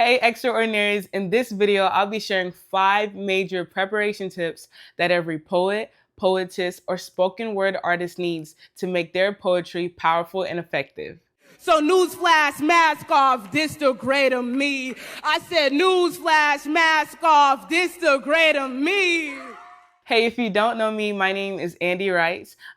Hey, Extraordinaries. In this video, I'll be sharing 5 major preparation tips that every poet, poetess, or spoken word artist needs to make their poetry powerful and effective. So newsflash, mask off, this the greater me. I said newsflash, mask off, this the greater me. Hey, if you don't know me, my name is Anndi.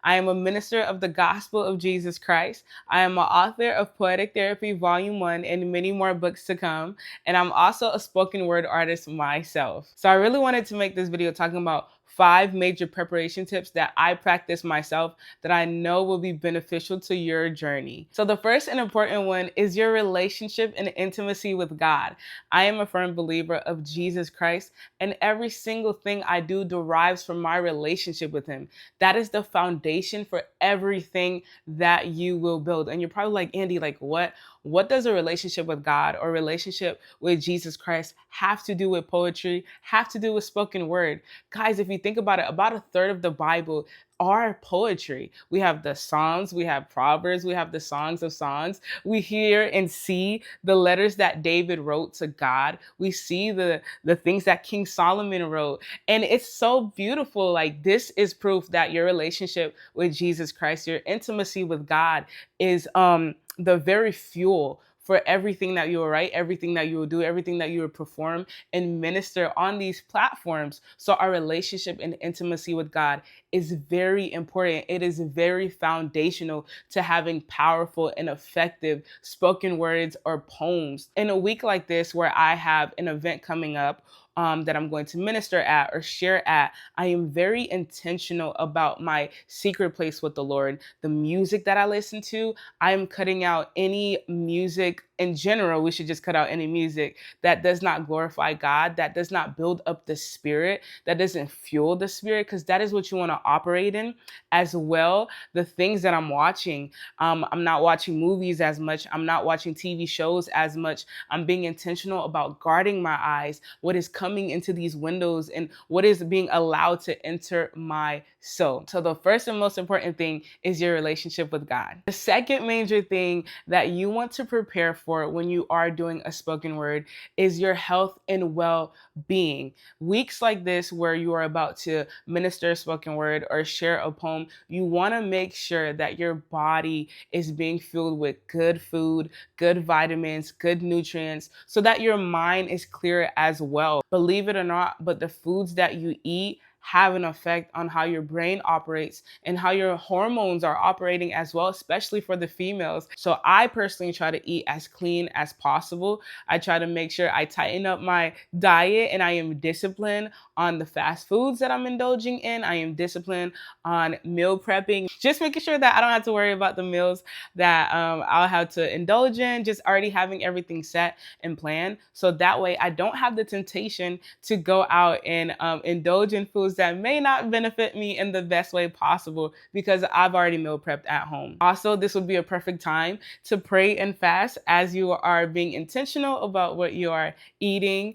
I am a minister of the gospel of Jesus Christ. I am an author of Poetic Therapy Volume 1 and many more books to come. And I'm also a spoken word artist myself. So I really wanted to make this video talking about 5 major preparation tips that I practice myself that I know will be beneficial to your journey. So the first and important one is your relationship and intimacy with God. I am a firm believer of Jesus Christ, and every single thing I do derives from my relationship with Him. That is the foundation for everything that you will build. And you're probably like, Anndi, like what? What does a relationship with God or relationship with Jesus Christ have to do with poetry, have to do with spoken word? Guys, if you think about it, about a third of the Bible are poetry. We have the Psalms, we have Proverbs, we have the Songs of Songs. We hear and see the letters that David wrote to God. We see the things that King Solomon wrote. And it's so beautiful. Like, this is proof that your relationship with Jesus Christ, your intimacy with God is the very fuel for everything that you will write, everything that you will do, everything that you will perform and minister on these platforms. So our relationship and intimacy with God is very important. It is very foundational to having powerful and effective spoken words or poems. In a week like this, where I have an event coming up, that I'm going to minister at or share at, I am very intentional about my secret place with the Lord. The music that I listen to, I am cutting out any music in general. We should just cut out any music that does not glorify God, that does not build up the spirit, that doesn't fuel the spirit, because that is what you want to operate in as well. The things that I'm watching, I'm not watching movies as much. I'm not watching TV shows as much. I'm being intentional about guarding my eyes, what is coming into these windows and what is being allowed to enter my soul. So the first and most important thing is your relationship with God. The second major thing that you want to prepare for when you are doing a spoken word is your health and well-being. Weeks like this, where you are about to minister a spoken word or share a poem, you want to make sure that your body is being filled with good food, good vitamins, good nutrients, so that your mind is clear as well. Believe it or not, but the foods that you eat have an effect on how your brain operates and how your hormones are operating as well, especially for the females. So I personally try to eat as clean as possible. I try to make sure I tighten up my diet, and I am disciplined on the fast foods that I'm indulging in. I am disciplined on meal prepping, just making sure that I don't have to worry about the meals that I'll have to indulge in, just already having everything set and planned. So that way I don't have the temptation to go out and indulge in foods that may not benefit me in the best way possible, because I've already meal prepped at home. Also, this would be a perfect time to pray and fast as you are being intentional about what you are eating,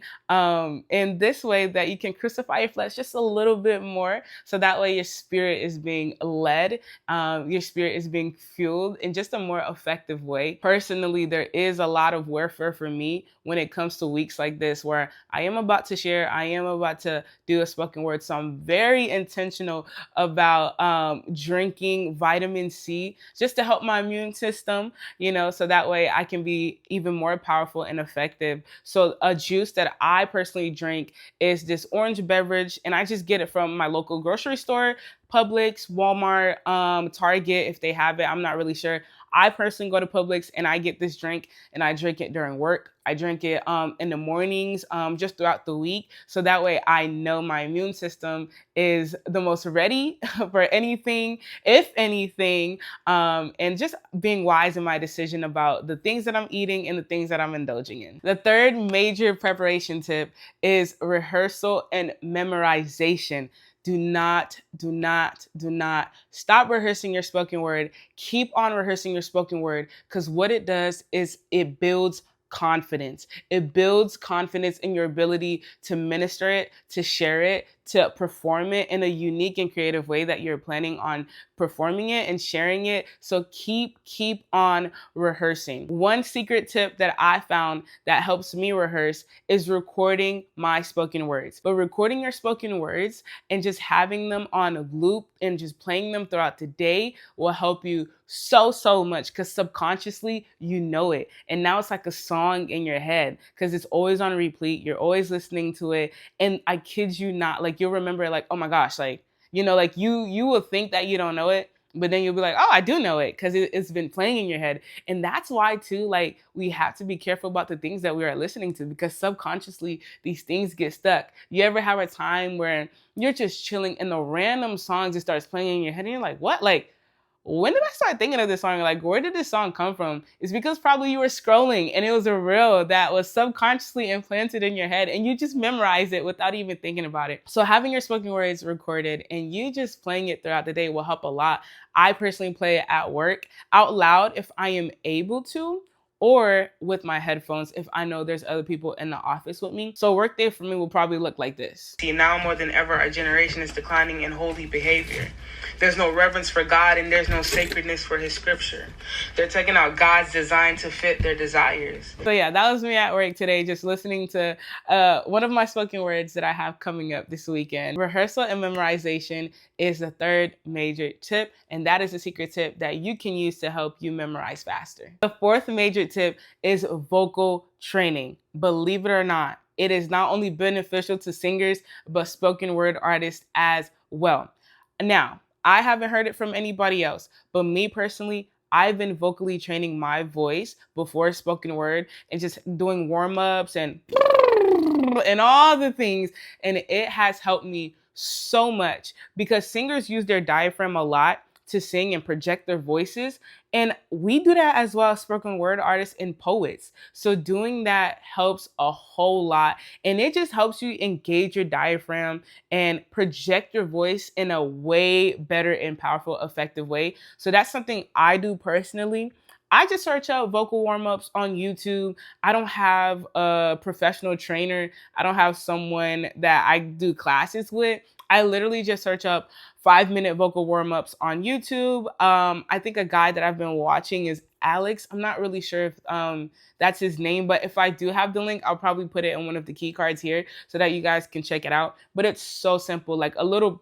in this way that you can crucify your flesh just a little bit more, so that way your spirit is being led, your spirit is being fueled in just a more effective way. Personally, there is a lot of warfare for me when it comes to weeks like this, where I am about to share, I am about to do a spoken word. So I'm very intentional about drinking vitamin C just to help my immune system, so that way I can be even more powerful and effective. So a juice that I personally drink is this orange beverage, and I just get it from my local grocery store, Publix, Walmart, Target, if they have it. I'm not really sure. I personally go to Publix and I get this drink, and I drink it during work. I drink it in the mornings, just throughout the week. So that way I know my immune system is the most ready for anything, if anything, and just being wise in my decision about the things that I'm eating and the things that I'm indulging in. The third major preparation tip is rehearsal and memorization. Do not stop rehearsing your spoken word. Keep on rehearsing your spoken word, because what it does is it builds confidence. It builds confidence in your ability to minister it, to share it, to perform it in a unique and creative way that you're planning on performing it and sharing it. So keep on rehearsing. One secret tip that I found that helps me rehearse is recording my spoken words. But recording your spoken words and just having them on loop and just playing them throughout the day will help you so much, because subconsciously you know it. And now it's like a song in your head because it's always on repeat. You're always listening to it. And I kid you not, like you'll remember like, oh my gosh, like, like you will think that you don't know it, but then you'll be like, oh, I do know it because it's been playing in your head. And that's why too, like we have to be careful about the things that we are listening to, because subconsciously these things get stuck. You ever have a time where you're just chilling and the random song just starts playing in your head and you're like, what? Like, when did I start thinking of this song? Like, where did this song come from? It's because probably you were scrolling and it was a reel that was subconsciously implanted in your head and you just memorize it without even thinking about it. So having your spoken words recorded and you just playing it throughout the day will help a lot. I personally play it at work out loud if I am able to, or with my headphones if I know there's other people in the office with me. So workday for me will probably look like this. See, now more than ever, our generation is declining in holy behavior. There's no reverence for God and there's no sacredness for his scripture. They're taking out God's design to fit their desires. So yeah, that was me at work today, just listening to one of my spoken words that I have coming up this weekend. Rehearsal and memorization is the third major tip, and that is a secret tip that you can use to help you memorize faster. The fourth major tip is vocal training. Believe it or not, it is not only beneficial to singers, but spoken word artists as well. Now, I haven't heard it from anybody else, but me personally, I've been vocally training my voice before spoken word and just doing warm-ups and all the things, and it has helped me so much because singers use their diaphragm a lot to sing and project their voices. And we do that as well as spoken word artists and poets. So doing that helps a whole lot. And it just helps you engage your diaphragm and project your voice in a way better and powerful, effective way. So that's something I do personally. I just search out vocal warm-ups on YouTube. I don't have a professional trainer. I don't have someone that I do classes with. I literally just search up 5-minute vocal warm-ups on YouTube. I think a guy that I've been watching is Alex. I'm not really sure if that's his name, but if I do have the link, I'll probably put it in one of the key cards here so that you guys can check it out. But it's so simple, like a little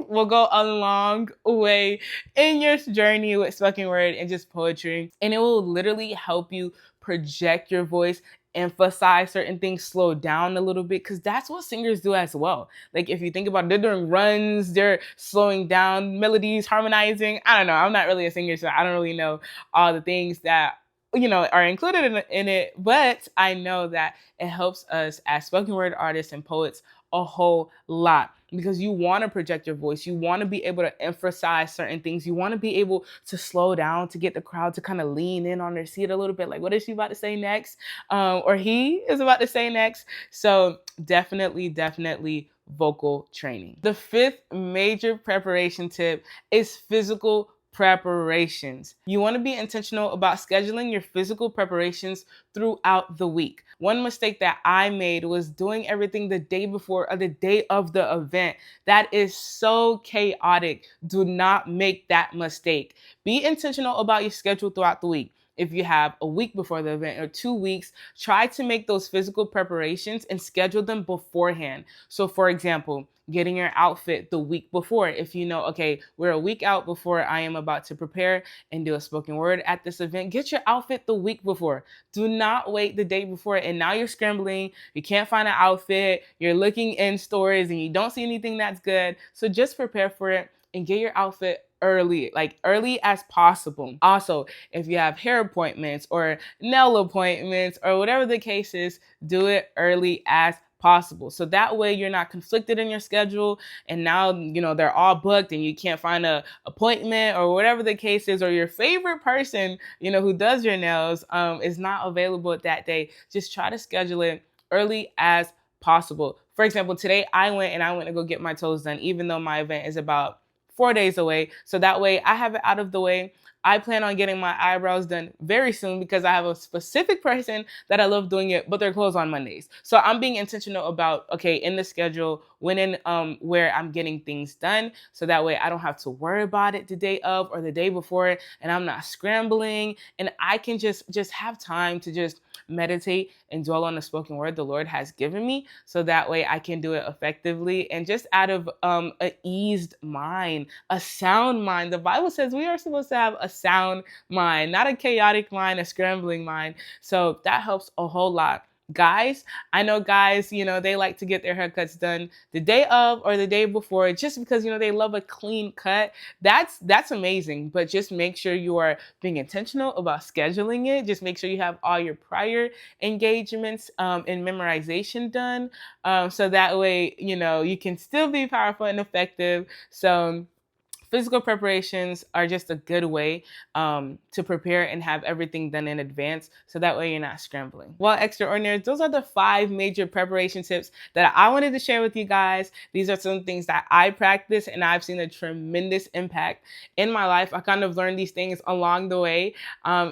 will go a long way in your journey with spoken word and just poetry. And it will literally help you project your voice, emphasize certain things, slow down a little bit, because that's what singers do as well. Like if you think about it, they're doing runs, they're slowing down melodies, harmonizing. I don't know. I'm not really a singer, so I don't really know all the things that are included in it, but I know that it helps us as spoken word artists and poets a whole lot, because you want to project your voice. You want to be able to emphasize certain things. You want to be able to slow down to get the crowd to kind of lean in on their seat a little bit. Like, what is she about to say next? Or he is about to say next. So definitely vocal training. The fifth major preparation tip is physical preparations. You want to be intentional about scheduling your physical preparations throughout the week. One mistake that I made was doing everything the day before or the day of the event. That is so chaotic. Do not make that mistake. Be intentional about your schedule throughout the week. If you have a week before the event or 2 weeks, try to make those physical preparations and schedule them beforehand. So for example, getting your outfit the week before. If you know, okay, we're a week out before I am about to prepare and do a spoken word at this event, get your outfit the week before. Do not wait the day before and now you're scrambling, you can't find an outfit, you're looking in stores and you don't see anything that's good. So just prepare for it and get your outfit early, like early as possible. Also, if you have hair appointments or nail appointments or whatever the case is, do it early as possible. So that way you're not conflicted in your schedule and now, they're all booked and you can't find a appointment or whatever the case is, or your favorite person, who does your nails is not available that day. Just try to schedule it early as possible. For example, today I went to go get my toes done, even though my event is about 4 days away. So that way I have it out of the way. I plan on getting my eyebrows done very soon because I have a specific person that I love doing it, but they're closed on Mondays. So I'm being intentional about, okay, in the schedule, when and where I'm getting things done. So that way I don't have to worry about it the day of or the day before, and I'm not scrambling, and I can just have time to just meditate and dwell on the spoken word the Lord has given me, so that way I can do it effectively and just out of an eased mind, a sound mind. The Bible says we are supposed to have a sound mind, not a chaotic mind, a scrambling mind. So that helps a whole lot. Guys, I know guys, they like to get their haircuts done the day of or the day before just because, they love a clean cut. That's amazing, but just make sure you are being intentional about scheduling it. Just make sure you have all your prior engagements and memorization done, so that way, you can still be powerful and effective. So physical preparations are just a good way to prepare and have everything done in advance, so that way you're not scrambling. Well, extraordinaries, those are the 5 major preparation tips that I wanted to share with you guys. These are some things that I practice and I've seen a tremendous impact in my life. I kind of learned these things along the way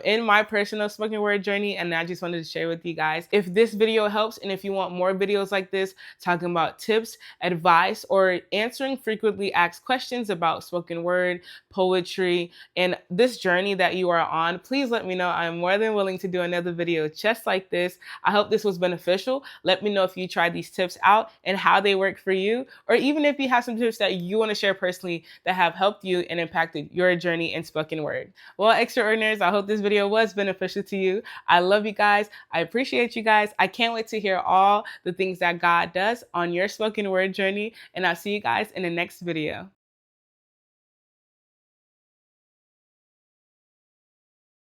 in my personal spoken word journey, and I just wanted to share with you guys. If this video helps, and if you want more videos like this talking about tips, advice, or answering frequently asked questions about spoken word, poetry, and this journey that you are on, please let me know. I'm more than willing to do another video just like this. I hope this was beneficial. Let me know if you tried these tips out and how they work for you, or even if you have some tips that you want to share personally that have helped you and impacted your journey in spoken word. Well, extraordinaries, I hope this video was beneficial to you. I love you guys. I appreciate you guys. I can't wait to hear all the things that God does on your spoken word journey, and I'll see you guys in the next video.